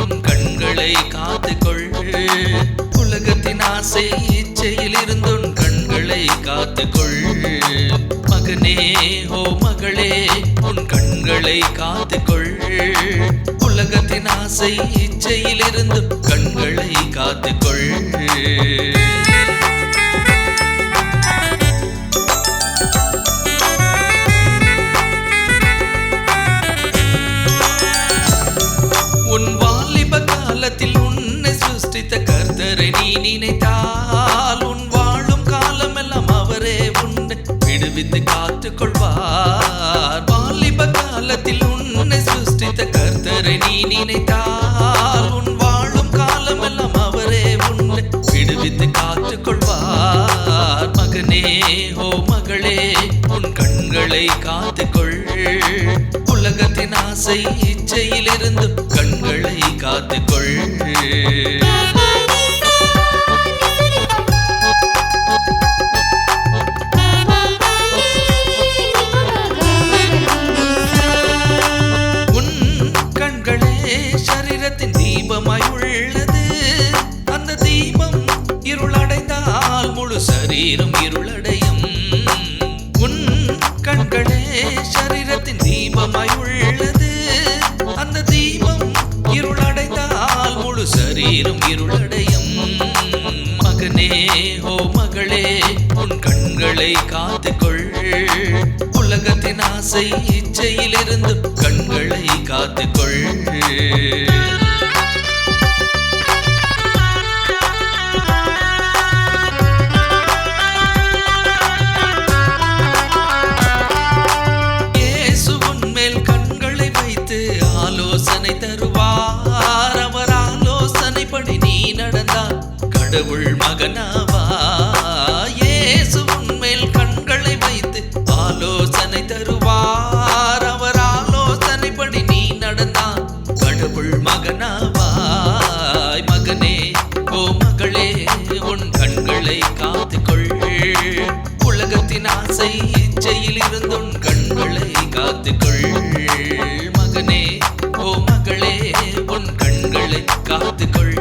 உன் கண்களை காத்துக்கொள். உலகத்தின் ஆசை இச்சையில் இருந்து உன் கண்களை காத்துக்கொள். மகனே ஓ மகளே உன் கண்களை காத்துக்கொள். உலகத்தின் ஆசை இச்சையில் இருந்து கண்களை காத்துக்கொள். உன் வாலிப காலத்தில் உன்னை சிருஷ்டித்த கர்த்தரை நீ நினைத்தால் உன் வாழும் காலமெல்லாம் அவரே உன்னை விடுவித்து காத்துக் கொள்வார். வாலிப காலத்தில் உன்னை சிருஷ்டித்த கர்த்தரை நீ நினைத்தால் உன் வாழும் காலமெல்லாம் அவரே உன்னை விடுவித்து காத்துக் கொள்வார். மகனே ஓ மகளே உன் கண்களை காத்துக்கொள். உலகத்தின் ஆசை இச்சையில் இருந்து கண்களை காத்துக்கொள். உன் கண்களே சரீரத்தின் தீபமாய் உள்ளது. அந்த தீபம் இருளடைந்தால் முழு சரீரம் இருளடையும். உன் கண்களே சரீரத்தின் தீபமாய் உள்ளது. அந்த தீபம் இருளடைந்தால் முழு சரீரம் இருளடையும். மகனே ஓ மகளே உன் கண்களை காத்துக்கொள். உலகத்தின் ஆசை இச்சையில் இருந்து கண்களை காத்துக்கொள். ஆலோசனை தருவார். அவர் ஆலோசனைப்படி நீ நடந்தால் கடவுள் மகனாவா. இயேசு உன்மேல் கண்களை வைத்து ஆலோசனை தருவார். அவர் ஆலோசனைப்படி நீ நடந்தால் கடவுள் மகனாவாய். மகனே ஓ மகளே உன் கண்களை காத்துக்கொள். உலகத்தின் ஆசை இச்சையில் இருந்து உன் கண்களை காத்துக்கொள். மகனே ஓ மகளே உன் கண்களை காத்துக்கொள்.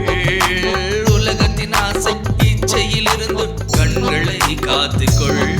உலகத்தின் ஆசை இச்சையில் இருந்து கண்களை காத்துக்கொள்.